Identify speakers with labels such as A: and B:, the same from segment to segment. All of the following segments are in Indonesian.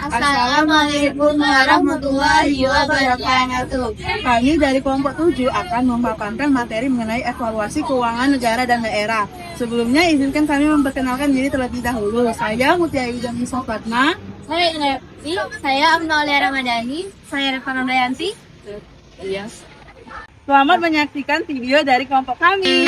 A: Assalamualaikum warahmatullahi wabarakatuh.
B: Kami dari kelompok 7 akan memaparkan materi mengenai evaluasi keuangan negara dan daerah. Sebelumnya izinkan kami memperkenalkan diri terlebih dahulu. Saya Mutia Ida Nisa Fatma.
A: Saya Inepi, saya Amnolia Ramadhani, saya Reva Dayanti.
B: Selamat menyaksikan video dari kelompok kami.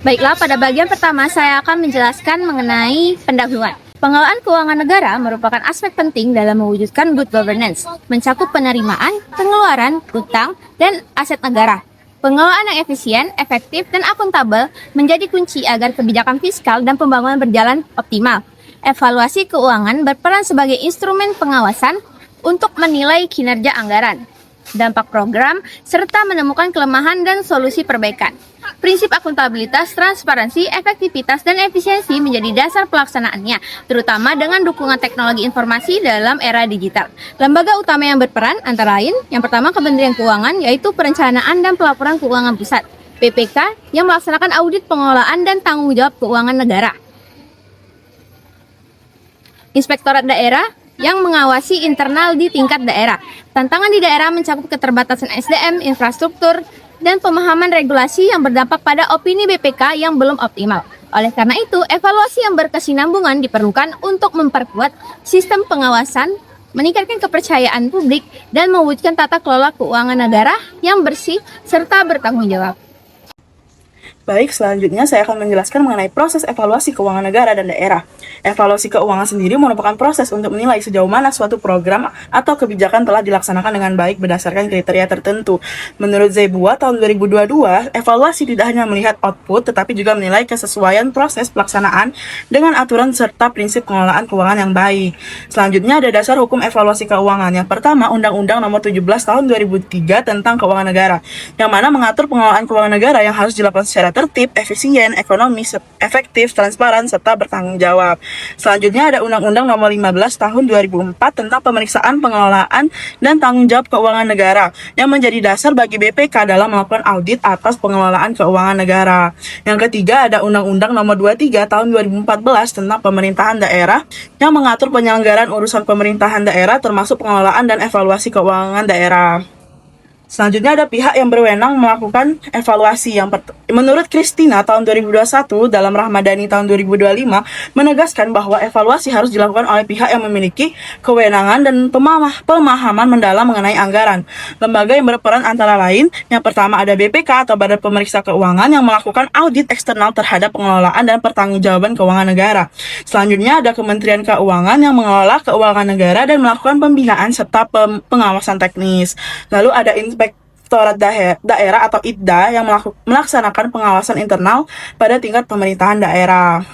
A: Baiklah, pada bagian pertama saya akan menjelaskan mengenai pendahuluan. Pengelolaan keuangan negara merupakan aspek penting dalam mewujudkan good governance, mencakup penerimaan, pengeluaran, utang, dan aset negara. Pengelolaan yang efisien, efektif, dan akuntabel menjadi kunci agar kebijakan fiskal dan pembangunan berjalan optimal. Evaluasi keuangan berperan sebagai instrumen pengawasan untuk menilai kinerja anggaran, dampak program, serta menemukan kelemahan dan solusi perbaikan. Prinsip akuntabilitas, transparansi, efektivitas, dan efisiensi menjadi dasar pelaksanaannya, terutama dengan dukungan teknologi informasi dalam era digital. Lembaga utama yang berperan antara lain, yang pertama Kementerian Keuangan, yaitu Perencanaan dan Pelaporan Keuangan Pusat, BPK, yang melaksanakan audit pengelolaan dan tanggung jawab keuangan negara. Inspektorat Daerah, yang mengawasi internal di tingkat daerah. Tantangan di daerah mencakup keterbatasan SDM, infrastruktur, dan pemahaman regulasi yang berdampak pada opini BPK yang belum optimal. Oleh karena itu, evaluasi yang berkesinambungan diperlukan untuk memperkuat sistem pengawasan, meningkatkan kepercayaan publik, dan mewujudkan tata kelola keuangan negara yang bersih serta bertanggung jawab.
B: Baik, selanjutnya saya akan menjelaskan mengenai proses evaluasi keuangan negara dan daerah. Evaluasi keuangan sendiri merupakan proses untuk menilai sejauh mana suatu program atau kebijakan telah dilaksanakan dengan baik berdasarkan kriteria tertentu. Menurut Zebua tahun 2022, evaluasi tidak hanya melihat output, tetapi juga menilai kesesuaian proses pelaksanaan dengan aturan serta prinsip pengelolaan keuangan yang baik. Selanjutnya ada dasar hukum evaluasi keuangan. Yang pertama, Undang-Undang Nomor 17 Tahun 2003 tentang Keuangan Negara, yang mana mengatur pengelolaan keuangan negara yang harus dilakukan secara tertib, efisien, ekonomis, efektif, transparan, serta bertanggung jawab. Selanjutnya ada Undang-Undang Nomor 15 Tahun 2004 tentang pemeriksaan, pengelolaan, dan tanggung jawab keuangan negara yang menjadi dasar bagi BPK dalam melakukan audit atas pengelolaan keuangan negara. Yang ketiga ada Undang-Undang Nomor 23 Tahun 2014 tentang pemerintahan daerah yang mengatur penyelenggaraan urusan pemerintahan daerah termasuk pengelolaan dan evaluasi keuangan daerah. Selanjutnya ada pihak yang berwenang melakukan evaluasi. Menurut Christina tahun 2021 dalam Ramadhani tahun 2025 menegaskan bahwa evaluasi harus dilakukan oleh pihak yang memiliki kewenangan dan pemahaman mendalam mengenai anggaran. Lembaga yang berperan antara lain, yang pertama ada BPK atau Badan Pemeriksa Keuangan yang melakukan audit eksternal terhadap pengelolaan dan pertanggungjawaban keuangan negara. Selanjutnya ada Kementerian Keuangan yang mengelola keuangan negara dan melakukan pembinaan serta pengawasan teknis. Lalu ada Inspektorat Daerah atau IDDA yang melaksanakan pengawasan internal pada tingkat pemerintahan daerah.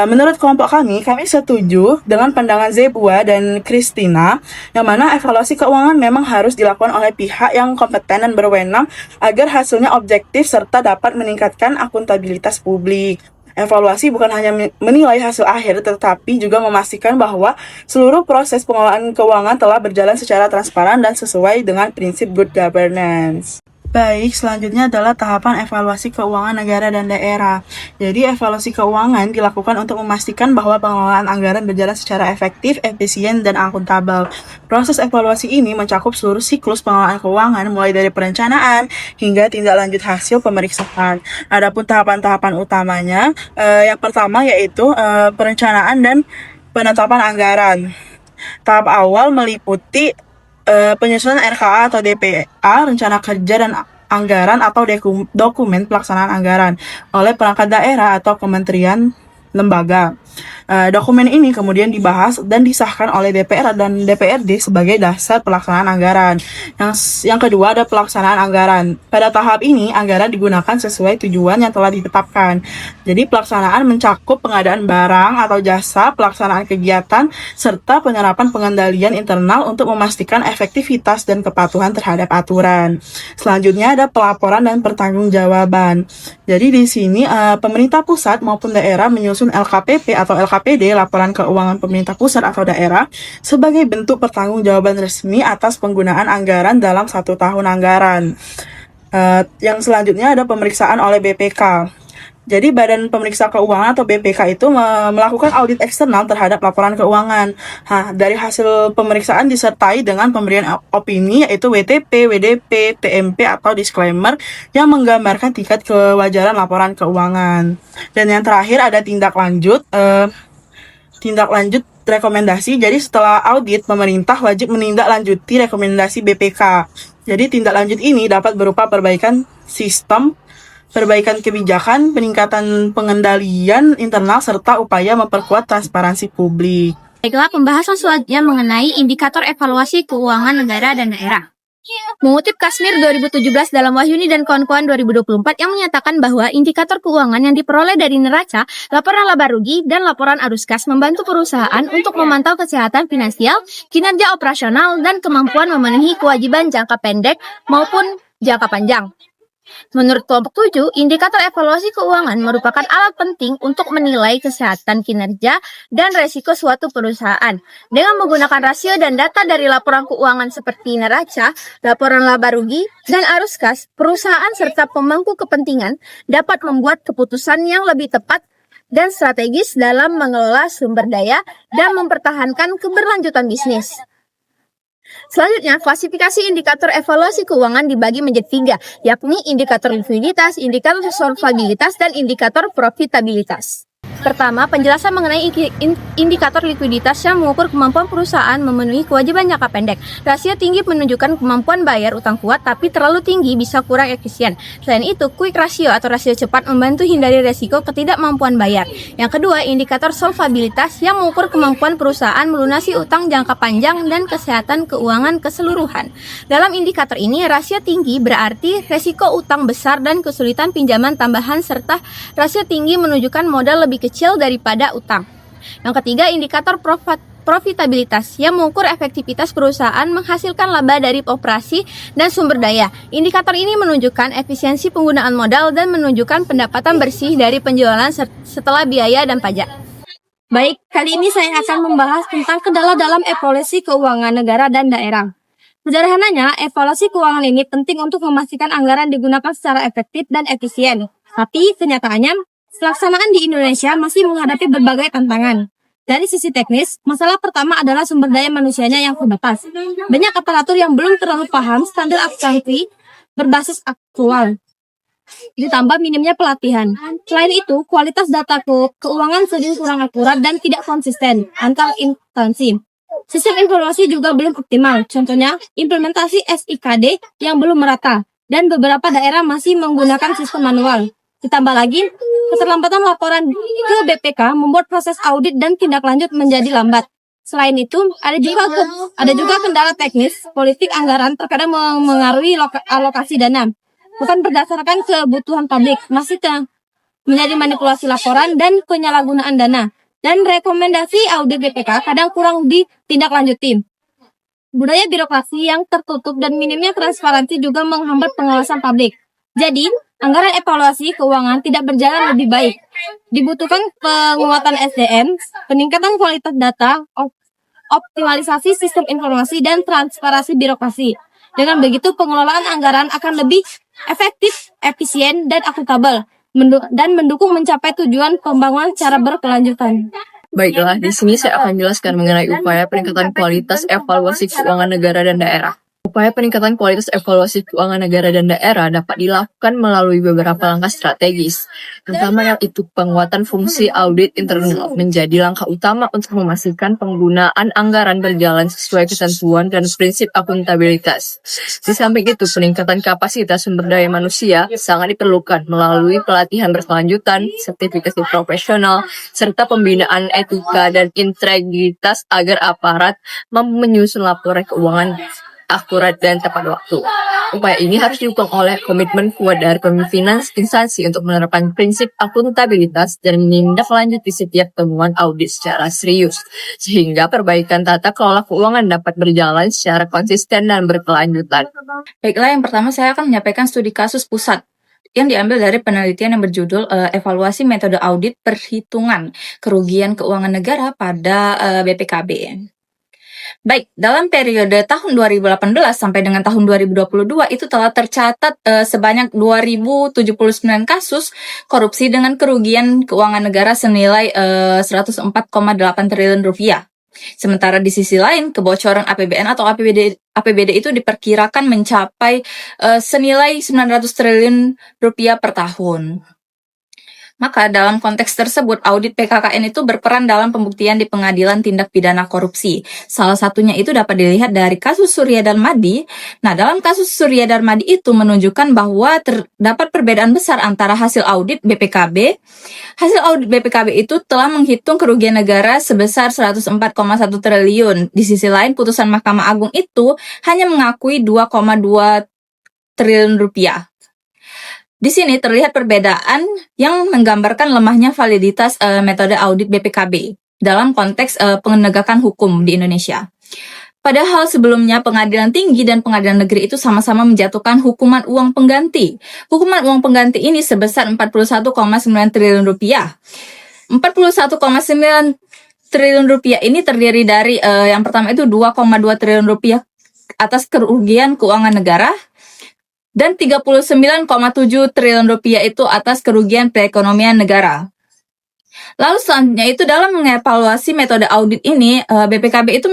B: Menurut kelompok kami setuju dengan pandangan Zebua dan Christina, yang mana evaluasi keuangan memang harus dilakukan oleh pihak yang kompeten dan berwenang agar hasilnya objektif serta dapat meningkatkan akuntabilitas publik. Evaluasi bukan hanya menilai hasil akhir, tetapi juga memastikan bahwa seluruh proses pengelolaan keuangan telah berjalan secara transparan dan sesuai dengan prinsip good governance. Baik, selanjutnya adalah tahapan evaluasi keuangan negara dan daerah. Jadi, evaluasi keuangan dilakukan untuk memastikan bahwa pengelolaan anggaran berjalan secara efektif, efisien, dan akuntabel. Proses evaluasi ini mencakup seluruh siklus pengelolaan keuangan, mulai dari perencanaan hingga tindak lanjut hasil pemeriksaan. Adapun tahapan-tahapan utamanya, yang pertama yaitu perencanaan dan penetapan anggaran. Tahap awal meliputi penyusunan RKA atau DPA, rencana kerja dan anggaran atau dokumen pelaksanaan anggaran oleh perangkat daerah atau kementerian lembaga. Dokumen ini kemudian dibahas dan disahkan oleh DPR dan DPRD sebagai dasar pelaksanaan anggaran. Yang kedua ada pelaksanaan anggaran. Pada tahap ini, anggaran digunakan sesuai tujuan yang telah ditetapkan. Jadi pelaksanaan mencakup pengadaan barang atau jasa, pelaksanaan kegiatan, serta penyerapan pengendalian internal untuk memastikan efektivitas dan kepatuhan terhadap aturan. Selanjutnya ada pelaporan dan pertanggungjawaban. Jadi di sini pemerintah pusat maupun daerah menyusun LKPP atau LKPD, laporan keuangan pemerintah pusat atau daerah, sebagai bentuk pertanggungjawaban resmi atas penggunaan anggaran dalam 1 tahun anggaran. Yang selanjutnya ada pemeriksaan oleh BPK. Jadi Badan Pemeriksa Keuangan atau BPK itu melakukan audit eksternal terhadap laporan keuangan. Nah, dari hasil pemeriksaan disertai dengan pemberian opini yaitu WTP, WDP, TMP atau disclaimer yang menggambarkan tingkat kewajaran laporan keuangan. Dan yang terakhir ada tindak lanjut rekomendasi. Jadi setelah audit, pemerintah wajib menindaklanjuti rekomendasi BPK. Jadi tindak lanjut ini dapat berupa perbaikan sistem, perbaikan kebijakan, peningkatan pengendalian internal, serta upaya memperkuat transparansi publik.
A: Baiklah, pembahasan selanjutnya mengenai indikator evaluasi keuangan negara dan daerah. Mengutip Kasmir 2017 dalam Wahyuni dan kawan-kawan 2024 yang menyatakan bahwa indikator keuangan yang diperoleh dari neraca, laporan laba rugi, dan laporan arus kas membantu perusahaan untuk memantau kesehatan finansial, kinerja operasional, dan kemampuan memenuhi kewajiban jangka pendek maupun jangka panjang. Menurut kelompok 7, indikator evaluasi keuangan merupakan alat penting untuk menilai kesehatan kinerja dan resiko suatu perusahaan. Dengan menggunakan rasio dan data dari laporan keuangan seperti neraca, laporan laba rugi, dan arus kas, perusahaan serta pemangku kepentingan dapat membuat keputusan yang lebih tepat dan strategis dalam mengelola sumber daya dan mempertahankan keberlanjutan bisnis. Selanjutnya, klasifikasi indikator evaluasi keuangan dibagi menjadi 3, yakni indikator likuiditas, indikator solvabilitas, dan indikator profitabilitas. Pertama, penjelasan mengenai indikator likuiditas yang mengukur kemampuan perusahaan memenuhi kewajiban jangka pendek. Rasio tinggi menunjukkan kemampuan bayar utang kuat, tapi terlalu tinggi bisa kurang efisien. Selain itu, quick ratio atau rasio cepat membantu hindari resiko ketidakmampuan bayar. Yang kedua, indikator solvabilitas yang mengukur kemampuan perusahaan melunasi utang jangka panjang dan kesehatan keuangan keseluruhan. Dalam indikator ini, rasio tinggi berarti resiko utang besar dan kesulitan pinjaman tambahan, serta rasio tinggi menunjukkan modal lebih kecil daripada utang. Yang ketiga, indikator profitabilitas yang mengukur efektivitas perusahaan menghasilkan laba dari operasi dan sumber daya. Indikator ini menunjukkan efisiensi penggunaan modal dan menunjukkan pendapatan bersih dari penjualan setelah biaya dan pajak. Baik, kali ini saya akan membahas tentang kendala dalam evaluasi keuangan negara dan daerah. Sederhananya, evaluasi keuangan ini penting untuk memastikan anggaran digunakan secara efektif dan efisien. Tapi kenyataannya, pelaksanaan di Indonesia masih menghadapi berbagai tantangan. Dari sisi teknis, masalah pertama adalah sumber daya manusianya yang terbatas. Banyak aparatur yang belum terlalu paham standar akuntansi berbasis aktual, ditambah minimnya pelatihan. Selain itu, kualitas data keuangan sering kurang akurat dan tidak konsisten antar instansi. Sistem informasi juga belum optimal, contohnya implementasi SIKD yang belum merata, dan beberapa daerah masih menggunakan sistem manual. Ditambah lagi, keterlambatan laporan ke BPK membuat proses audit dan tindak lanjut menjadi lambat. Selain itu, ada juga kendala teknis, politik anggaran terkadang mengaruhi alokasi dana, bukan berdasarkan kebutuhan publik, masih menjadi manipulasi laporan dan penyalahgunaan dana. Dan rekomendasi audit BPK kadang kurang ditindaklanjuti. Budaya birokrasi yang tertutup dan minimnya transparansi juga menghambat pengawasan publik. Jadi, anggaran evaluasi keuangan tidak berjalan lebih baik. Dibutuhkan penguatan SDM, peningkatan kualitas data, optimalisasi sistem informasi, dan transparansi birokrasi. Dengan begitu, pengelolaan anggaran akan lebih efektif, efisien, dan akuntabel, dan mendukung mencapai tujuan pembangunan secara berkelanjutan.
C: Baiklah, di sini saya akan jelaskan mengenai upaya peningkatan kualitas evaluasi keuangan negara dan daerah. Upaya peningkatan kualitas evaluasi keuangan negara dan daerah dapat dilakukan melalui beberapa langkah strategis. Pertama yaitu penguatan fungsi audit internal menjadi langkah utama untuk memastikan penggunaan anggaran berjalan sesuai ketentuan dan prinsip akuntabilitas. Di samping itu, peningkatan kapasitas sumber daya manusia sangat diperlukan melalui pelatihan berkelanjutan, sertifikasi profesional, serta pembinaan etika dan integritas agar aparat mampu menyusun laporan keuangan akurat dan tepat waktu. Upaya ini harus didukung oleh komitmen kuat dari pemimpinan instansi untuk menerapkan prinsip akuntabilitas dan menindaklanjuti setiap temuan audit secara serius, sehingga perbaikan tata kelola keuangan dapat berjalan secara konsisten dan berkelanjutan.
D: Baiklah, yang pertama saya akan menyampaikan studi kasus pusat yang diambil dari penelitian yang berjudul Evaluasi Metode Audit Perhitungan Kerugian Keuangan Negara pada BPKB. Baik, dalam periode tahun 2018 sampai dengan tahun 2022 itu telah tercatat sebanyak 2079 kasus korupsi dengan kerugian keuangan negara senilai 104,8 triliun rupiah. Sementara di sisi lain, kebocoran APBN atau APBD itu diperkirakan mencapai senilai 900 triliun rupiah per tahun. Maka dalam konteks tersebut, audit PKKN itu berperan dalam pembuktian di pengadilan tindak pidana korupsi. Salah satunya itu dapat dilihat dari kasus Surya Darmadi. Nah, dalam kasus Surya Darmadi itu menunjukkan bahwa terdapat perbedaan besar antara hasil audit BPKB. Hasil audit BPKB itu telah menghitung kerugian negara sebesar 104,1 triliun. Di sisi lain, putusan Mahkamah Agung itu hanya mengakui 2,2 triliun rupiah. Di sini terlihat perbedaan yang menggambarkan lemahnya validitas metode audit BPKB dalam konteks penegakan hukum di Indonesia. Padahal sebelumnya pengadilan tinggi dan pengadilan negeri itu sama-sama menjatuhkan hukuman uang pengganti. Hukuman uang pengganti ini sebesar 41,9 triliun rupiah. 41,9 triliun rupiah ini terdiri dari yang pertama itu 2,2 triliun rupiah atas kerugian keuangan negara, dan 39,7 triliun rupiah itu atas kerugian perekonomian negara. Lalu selanjutnya itu dalam mengevaluasi metode audit ini, BPKB itu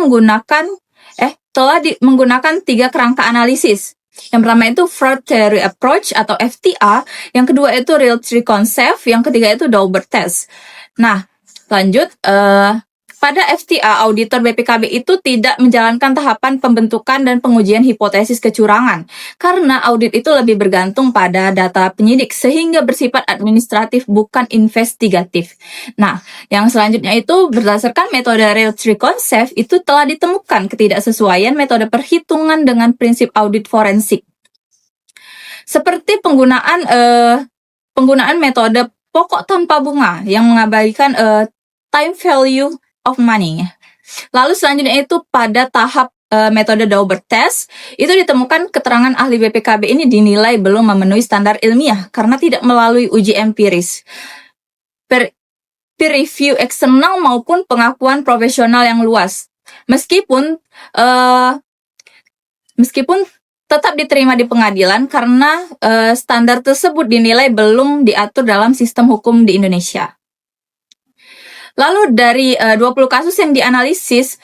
D: telah menggunakan 3 kerangka analisis. Yang pertama itu Fraud Theory Approach atau FTA, yang kedua itu Real Tree Concept, yang ketiga itu Daubert Test. Nah, lanjut, pada FTA, auditor BPKB itu tidak menjalankan tahapan pembentukan dan pengujian hipotesis kecurangan, karena audit itu lebih bergantung pada data penyidik, sehingga bersifat administratif bukan investigatif. Nah, yang selanjutnya itu berdasarkan metode Real Tree Concept, itu telah ditemukan ketidaksesuaian metode perhitungan dengan prinsip audit forensik. Seperti penggunaan metode pokok tanpa bunga yang mengabaikan time value of money. Lalu selanjutnya itu pada tahap metode Daubert Test, itu ditemukan keterangan ahli BPKB ini dinilai belum memenuhi standar ilmiah karena tidak melalui uji empiris, peer review eksternal maupun pengakuan profesional yang luas. Meskipun tetap diterima di pengadilan karena standar tersebut dinilai belum diatur dalam sistem hukum di Indonesia. Lalu dari 20 kasus yang dianalisis,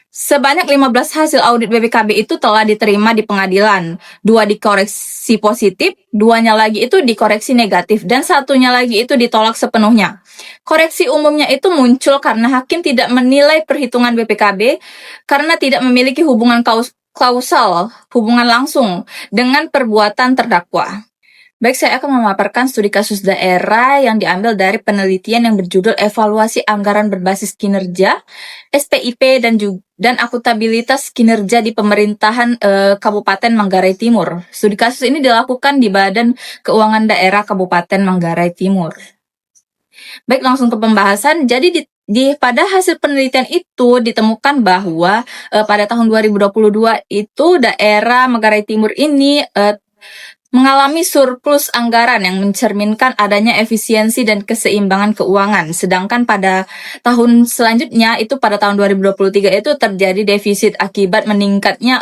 D: sebanyak 15 hasil audit BPKB itu telah diterima di pengadilan. 2 dikoreksi positif, 2-nya lagi itu dikoreksi negatif, dan 1-nya lagi itu ditolak sepenuhnya. Koreksi umumnya itu muncul karena hakim tidak menilai perhitungan BPKB karena tidak memiliki hubungan kausal, hubungan langsung dengan perbuatan terdakwa. Baik, saya akan memaparkan studi kasus daerah yang diambil dari penelitian yang berjudul Evaluasi Anggaran Berbasis Kinerja, SPIP, dan Akuntabilitas Kinerja di Pemerintahan Kabupaten Manggarai Timur. Studi kasus ini dilakukan di Badan Keuangan Daerah Kabupaten Manggarai Timur. Baik, langsung ke pembahasan. Jadi pada hasil penelitian itu ditemukan bahwa pada tahun 2022 itu daerah Manggarai Timur ini mengalami surplus anggaran yang mencerminkan adanya efisiensi dan keseimbangan keuangan. Sedangkan pada tahun selanjutnya, itu pada tahun 2023 itu terjadi defisit akibat meningkatnya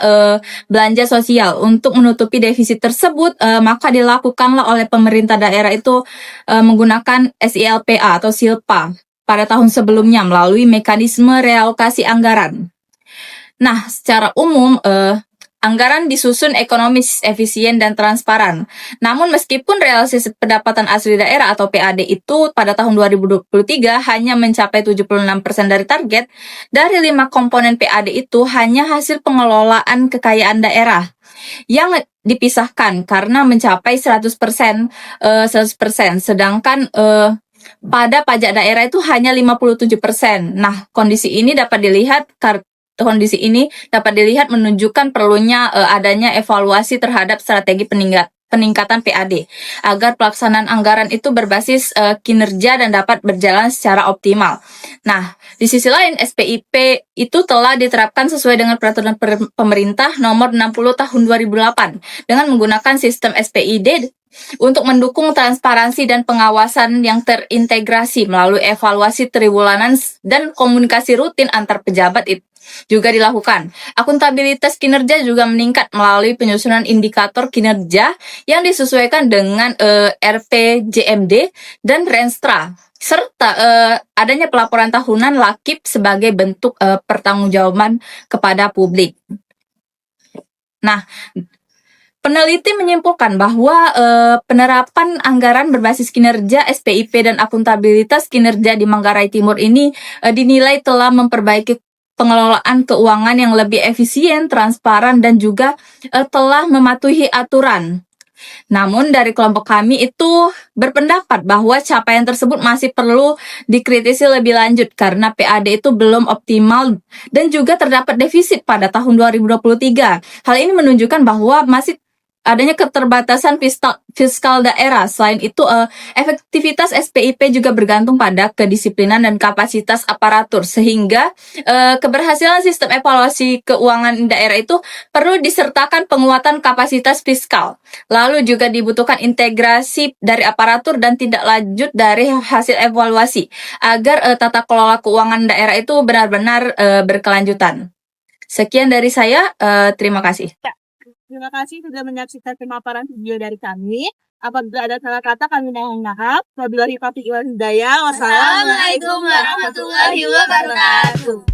D: belanja sosial. Untuk menutupi defisit tersebut, maka dilakukanlah oleh pemerintah daerah itu menggunakan SILPA atau SILPA pada tahun sebelumnya melalui mekanisme realokasi anggaran. Nah, secara umum, anggaran disusun ekonomis, efisien, dan transparan. Namun meskipun realisasi pendapatan asli daerah atau PAD itu pada tahun 2023 hanya mencapai 76% dari target, dari 5 komponen PAD itu hanya hasil pengelolaan kekayaan daerah yang dipisahkan karena mencapai 100%, sedangkan pada pajak daerah itu hanya 57%. Nah, kondisi ini dapat dilihat menunjukkan perlunya adanya evaluasi terhadap strategi peningkatan PAD agar pelaksanaan anggaran itu berbasis kinerja dan dapat berjalan secara optimal. Nah, di sisi lain SPIP itu telah diterapkan sesuai dengan peraturan pemerintah nomor 60 tahun 2008 dengan menggunakan sistem SPID untuk mendukung transparansi dan pengawasan yang terintegrasi melalui evaluasi triwulanan dan komunikasi rutin antar pejabat itu juga dilakukan. Akuntabilitas kinerja juga meningkat melalui penyusunan indikator kinerja yang disesuaikan dengan RPJMD dan Renstra, serta adanya pelaporan tahunan LAKIP sebagai bentuk pertanggungjawaban kepada publik. Nah, peneliti menyimpulkan bahwa penerapan anggaran berbasis kinerja SPIP dan akuntabilitas kinerja di Manggarai Timur ini dinilai telah memperbaiki pengelolaan keuangan yang lebih efisien, transparan, dan juga telah mematuhi aturan. Namun dari kelompok kami itu berpendapat bahwa capaian tersebut masih perlu dikritisi lebih lanjut karena PAD itu belum optimal dan juga terdapat defisit pada tahun 2023. Hal ini menunjukkan bahwa masih adanya keterbatasan fiskal daerah. Selain itu, efektivitas SPIP juga bergantung pada kedisiplinan dan kapasitas aparatur, sehingga keberhasilan sistem evaluasi keuangan daerah itu perlu disertakan penguatan kapasitas fiskal. Lalu juga dibutuhkan integrasi dari aparatur dan tindak lanjut dari hasil evaluasi, agar tata kelola keuangan daerah itu benar-benar berkelanjutan. Sekian dari saya, terima kasih.
E: Terima kasih sudah menyaksikan pemaparan video dari kami. Apabila ada salah kata kami mohon maaf. Wabillahi taufiq wal hidayah. Wassalamualaikum warahmatullahi wabarakatuh.